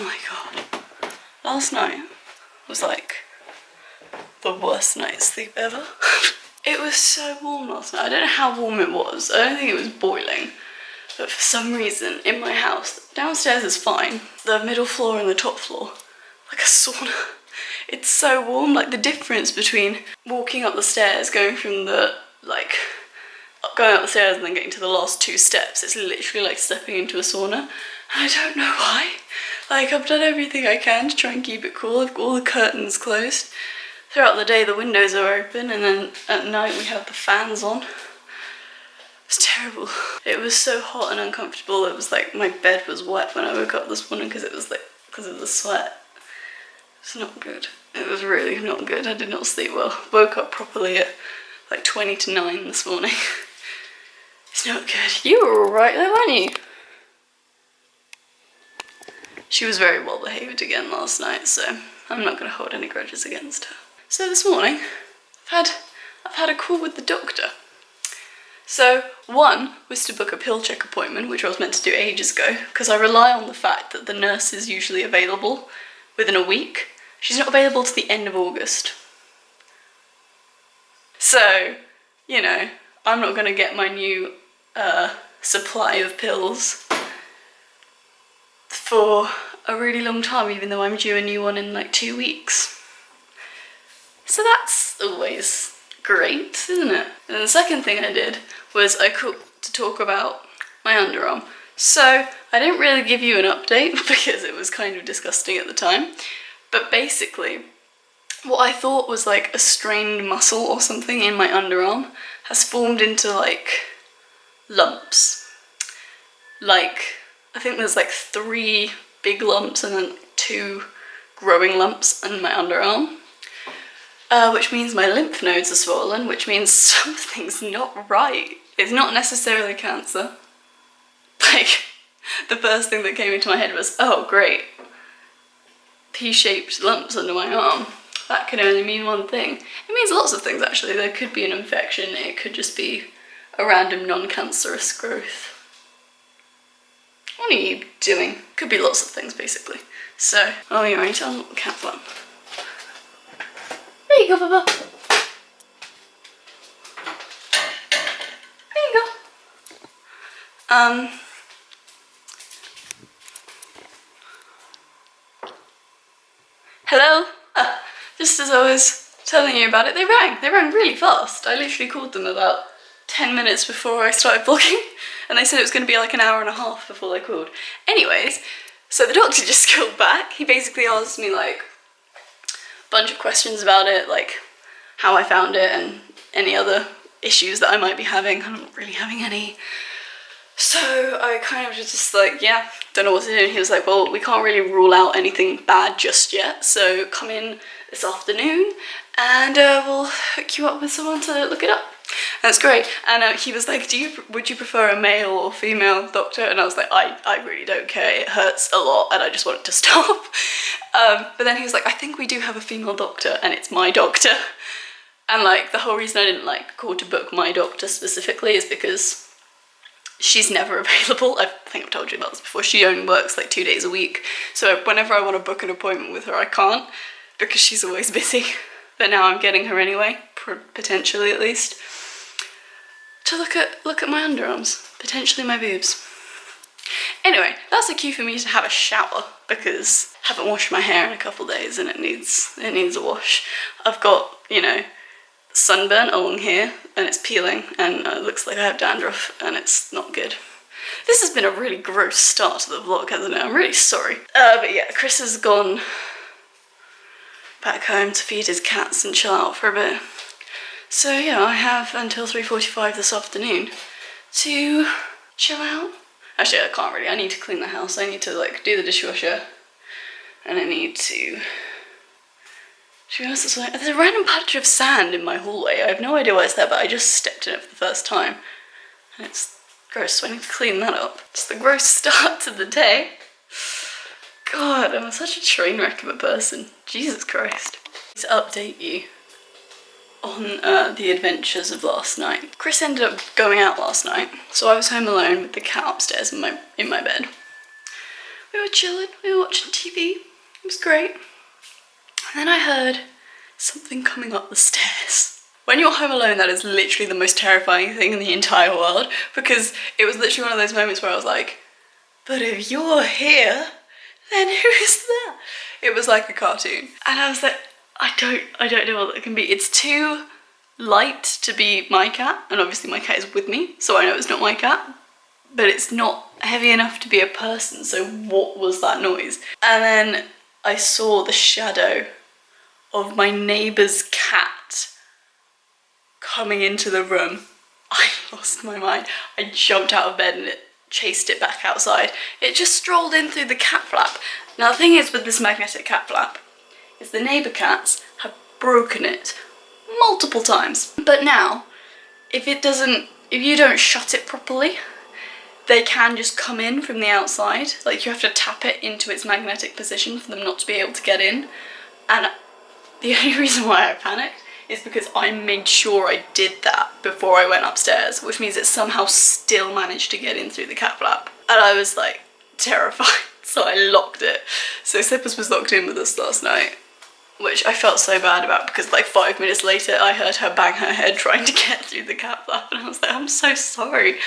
my god. Last night was like the worst night's sleep ever. It was so warm last night. I don't know how warm it was. I don't think it was boiling. But for some reason, in my house, downstairs is fine. The middle floor and the top floor, like a sauna. It's so warm, like the difference between walking up the stairs, going from the, like, going up the stairs and then getting to the last 2 steps, it's literally like stepping into a sauna. And I don't know why. Like, I've done everything I can to try and keep it cool. I've got all the curtains closed. Throughout the day, the windows are open, and then at night we have the fans on. It's terrible. It was so hot and uncomfortable. It was like my bed was wet when I woke up this morning because it was like, because of the sweat. It's not good. It was really not good. I did not sleep well. Woke up properly at like 20 to 9 this morning. It's not good. You were alright though, weren't you? She was very well behaved again last night, so I'm not going to hold any grudges against her. So this morning, I've had a call with the doctor. So one was to book a pill check appointment, which I was meant to do ages ago, because I rely on the fact that the nurse is usually available within a week. She's not available to the end of August. So, you know, I'm not going to get my new supply of pills for a really long time, even though I'm due a new one in like 2 weeks. So that's always great, isn't it? And then the second thing I did was I cooked to talk about my underarm. So I didn't really give you an update because it was kind of disgusting at the time. But basically, what I thought was like a strained muscle or something in my underarm has formed into like lumps. Like, I think there's like 3 big lumps and then 2 growing lumps in my underarm. Which means my lymph nodes are swollen, which means something's not right. It's not necessarily cancer. Like, the first thing that came into my head was, oh great, P-shaped lumps under my arm. That can only mean one thing. It means lots of things actually. There could be an infection, it could just be a random non-cancerous growth. What are you doing? Could be lots of things basically. So, oh, you're ready to unlock the cat one. There you go, Bubba. There you go. Hello? Just as I was telling you about it, they rang really fast. I literally called them about 10 minutes before I started vlogging, and they said it was going to be like an hour and a half before they called. Anyways, so the doctor just called back. He basically asked me like a bunch of questions about it, like how I found it and any other issues that I might be having. I'm not really having any. So I kind of just like, yeah, don't know what to do. And he was like, well, we can't really rule out anything bad just yet, so come in this afternoon and we'll hook you up with someone to look it up. And it's great. And he was like, would you prefer a male or female doctor? And I was like, I really don't care. It hurts a lot and I just want it to stop. But then he was like, I think we do have a female doctor and it's my doctor. And like the whole reason I didn't like call to book my doctor specifically is because she's never available. I think I've told you about this before. She only works like 2 days a week. So whenever I want to book an appointment with her, I can't because she's always busy. But now I'm getting her anyway, potentially at least, to look at my underarms, potentially my boobs. Anyway, that's a cue for me to have a shower because I haven't washed my hair in a couple days and it needs a wash. I've got, you know, sunburn along here and it's peeling and it looks like I have dandruff and it's not good. This has been a really gross start to the vlog, hasn't it? I'm really sorry. But yeah, Chris has gone back home to feed his cats and chill out for a bit. So yeah, I have until 3:45 this afternoon to chill out. Actually, I can't really. I need to clean the house. I need to like do the dishwasher and I need to... There's a random patch of sand in my hallway. I have no idea why it's there, but I just stepped in it for the first time. And it's gross, so I need to clean that up. It's the gross start to the day. God, I'm such a train wreck of a person. Jesus Christ. To update you on the adventures of last night. Chris ended up going out last night, so I was home alone with the cat upstairs in my bed. We were chilling, we were watching TV. It was great. And then I heard something coming up the stairs. When you're home alone, that is literally the most terrifying thing in the entire world, because it was literally one of those moments where I was like, but if you're here, then who is that? It was like a cartoon. And I was like, I don't know what that can be. It's too light to be my cat, and obviously my cat is with me, so I know it's not my cat, but it's not heavy enough to be a person, so what was that noise? And then I saw the shadow of my neighbour's cat coming into the room. I lost my mind. I jumped out of bed and it chased it back outside. It just strolled in through the cat flap. Now the thing is with this magnetic cat flap is the neighbour cats have broken it multiple times. But now, if you don't shut it properly, they can just come in from the outside. Like, you have to tap it into its magnetic position for them not to be able to get in. And the only reason why I panicked is because I made sure I did that before I went upstairs, which means it somehow still managed to get in through the cat flap. And I was like terrified, so I locked it. So Slippers was locked in with us last night, which I felt so bad about because like 5 minutes later I heard her bang her head trying to get through the cat flap, and I was like, I'm so sorry.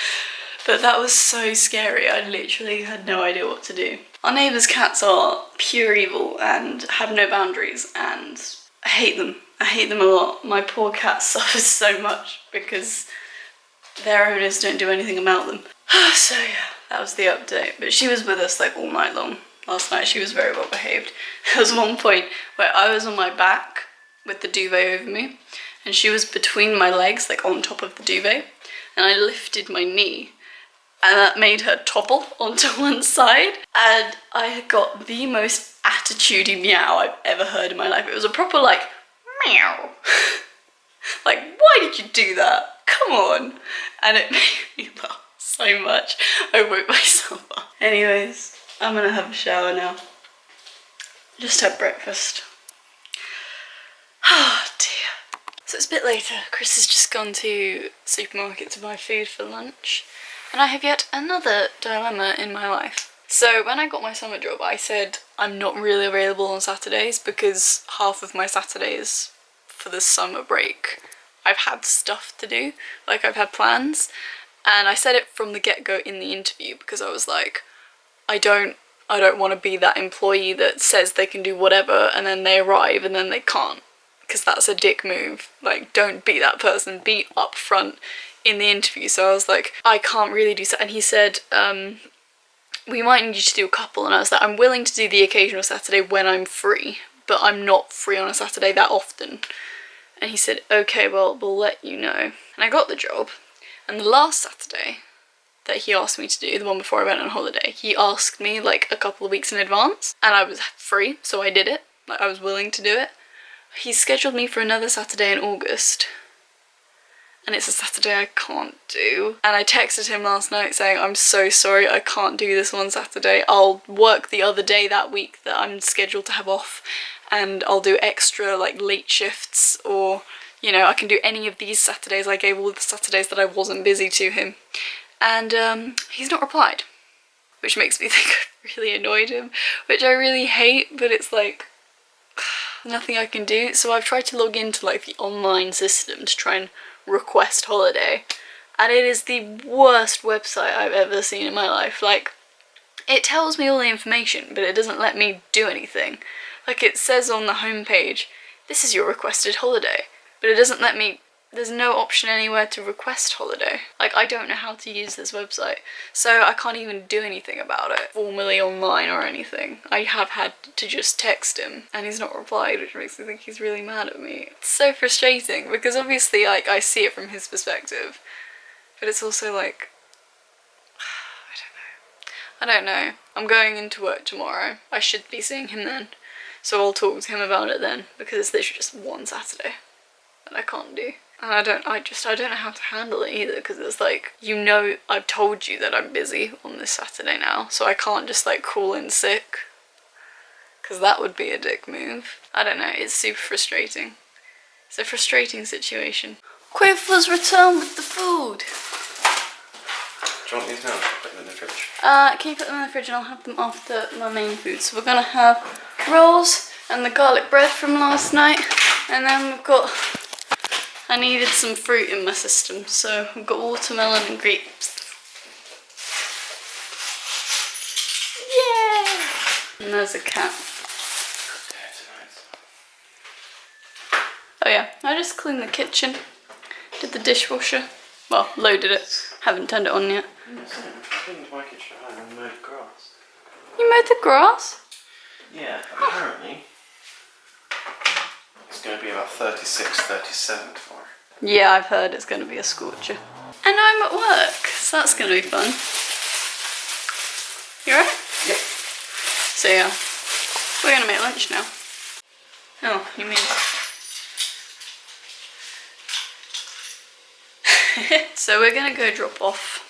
But that was so scary. I literally had no idea what to do. Our neighbours' cats are pure evil and have no boundaries, and I hate them. I hate them a lot. My poor cat suffers so much because their owners don't do anything about them. So yeah, that was the update. But she was with us like all night long. Last night she was very well behaved. There was one point where I was on my back with the duvet over me, and she was between my legs, like on top of the duvet, and I lifted my knee, and that made her topple onto one side, and I got the most attitudey meow I've ever heard in my life. It was a proper like meow. Like, why did you do that? Come on. And it made me laugh so much. I woke myself up. Anyways, I'm gonna have a shower now. Just had breakfast. Oh dear. So it's a bit later. Chris has just gone to the supermarket to buy food for lunch, and I have yet another dilemma in my life. So when I got my summer job, I said I'm not really available on Saturdays because half of my Saturdays for the summer break I've had stuff to do, like I've had plans, and I said it from the get-go in the interview because I was like, I don't want to be that employee that says they can do whatever and then they arrive and then they can't, because that's a dick move. Like, don't be that person, be upfront in the interview. So I was like, I can't really do so. And he said, we might need you to do a couple, and I was like, I'm willing to do the occasional Saturday when I'm free, but I'm not free on a Saturday that often. And he said, okay, well, we'll let you know. And I got the job, and the last Saturday that he asked me to do, the one before I went on holiday, he asked me like a couple of weeks in advance, and I was free, so I did it. Like, I was willing to do it. He scheduled me for another Saturday in August, and it's a Saturday I can't do. And I texted him last night saying, I'm so sorry, I can't do this one Saturday. I'll work the other day that week that I'm scheduled to have off, and I'll do extra like late shifts, or, you know, I can do any of these Saturdays. I gave all the Saturdays that I wasn't busy to him. And he's not replied, which makes me think I really annoyed him, which I really hate, but it's like nothing I can do. So I've tried to log into like the online system to try and request holiday, and it is the worst website I've ever seen in my life. Like, it tells me all the information, but it doesn't let me do anything. Like, it says on the homepage, this is your requested holiday, but it doesn't let me, there's no option anywhere to request holiday. Like, I don't know how to use this website, so I can't even do anything about it formally online or anything. I have had to just text him, and he's not replied, which makes me think he's really mad at me. It's so frustrating, because obviously, like, I see it from his perspective, but it's also like, I don't know. I'm going into work tomorrow. I should be seeing him then, so I'll talk to him about it then, because it's literally just one Saturday that I can't do. And I don't know how to handle it either, because it's like, you know, I've told you that I'm busy on this Saturday now, so I can't just like call in sick, because that would be a dick move. I don't know, it's super frustrating. It's a frustrating situation. Quiff was returned with the food. Do you want these now? I'll put them in the fridge. Can you put them in the fridge and I'll have them after my main food. So we're gonna have rolls and the garlic bread from last night. And then we've got, I needed some fruit in my system. So we've got watermelon and grapes. Yeah! And there's a cat. Oh yeah, I just cleaned the kitchen. Did the dishwasher. Well, loaded it. Haven't turned it on yet. I cleaned my kitchen and mowed grass. You mowed the grass? Yeah, apparently it's going to be about 36, 37 tomorrow. Yeah, I've heard it's going to be a scorcher. And I'm at work, so that's going to be fun. You alright? Yep. So yeah, we're going to make lunch now. Oh, you mean... So we're gonna go drop off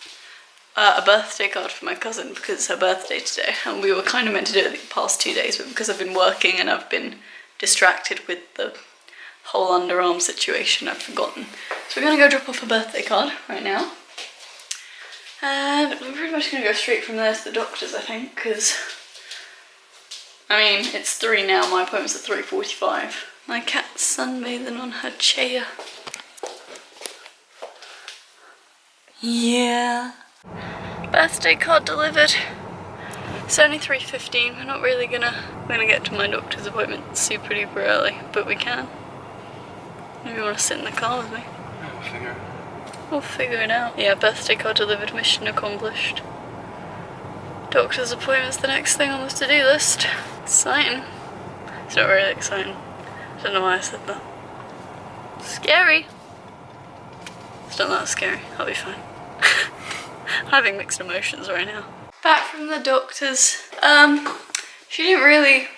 a birthday card for my cousin because it's her birthday today, and we were kind of meant to do it the past 2 days, but because I've been working and I've been distracted with the whole underarm situation, I've forgotten. So we're gonna go drop off a birthday card right now, and we're pretty much gonna go straight from there to the doctor's, I think, because I mean it's 3 now. My appointment's at 3:45. My cat's sunbathing on her chair. Yeah. Birthday card delivered. It's only 3:15. We're not really gonna get to my doctor's appointment super duper early, but we can. Maybe you wanna sit in the car with me? Yeah, we'll figure it out. We'll figure it out. Yeah, birthday card delivered, mission accomplished. Doctor's appointment's the next thing on the to-do list. Exciting. It's not really exciting. I don't know why I said that. Scary. It's not that scary. I'll be fine. I'm having mixed emotions right now. Back from the doctor's. She didn't really...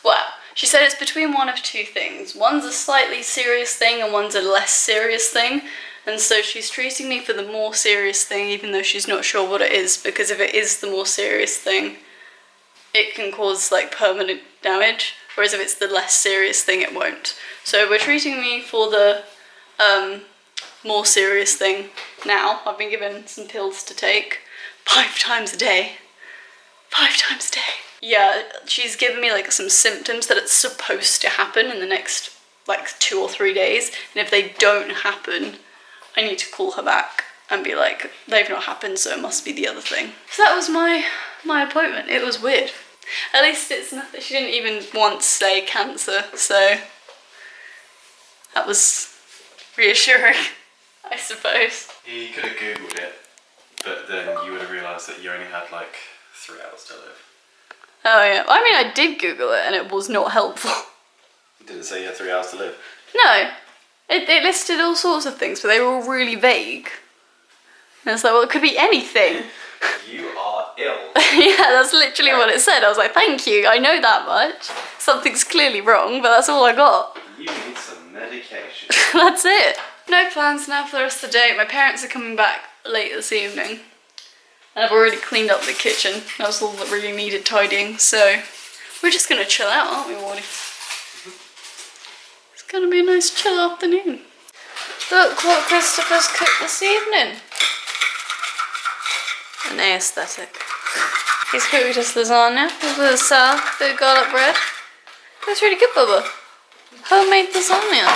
Well, she said it's between one of 2 things. One's a slightly serious thing and one's a less serious thing. And so she's treating me for the more serious thing, even though she's not sure what it is, because if it is the more serious thing, it can cause like permanent damage, whereas if it's the less serious thing, it won't. So we're treating me for the more serious thing now. I've been given some pills to take 5 times a day. 5 times a day. Yeah, she's given me like some symptoms that it's supposed to happen in the next like 2 or 3 days, and if they don't happen, I need to call her back and be like, they've not happened, so it must be the other thing. So that was my appointment. It was weird. At least it's nothing. She didn't even once say cancer, so that was reassuring, I suppose. You could have googled it, but then you would have realised that you only had like 3 hours to live. Oh yeah, I mean I did Google it and it was not helpful. Did it say you had 3 hours to live? No, it listed all sorts of things, but they were all really vague. And it's like, well, it could be anything. You are ill. Yeah, that's literally what it said. I was like, thank you, I know that much. Something's clearly wrong, but that's all I got. You need some medication. That's it. No plans now for the rest of the day. My parents are coming back late this evening. And I've already cleaned up the kitchen. That was all that really needed tidying. So we're just going to chill out, aren't we, Wardy? It's going to be a nice chill afternoon. Look what Christopher's cooked this evening. An aesthetic. He's cooked us lasagna with a bit of salad, a bit of garlic bread. That's really good, Bubba. Homemade lasagna.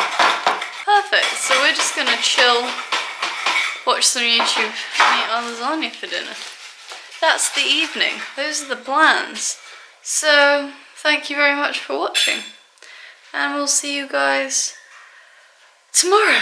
Perfect. So we're just going to chill, watch some YouTube, and eat our lasagna for dinner. That's the evening. Those are the plans. So thank you very much for watching. And we'll see you guys tomorrow.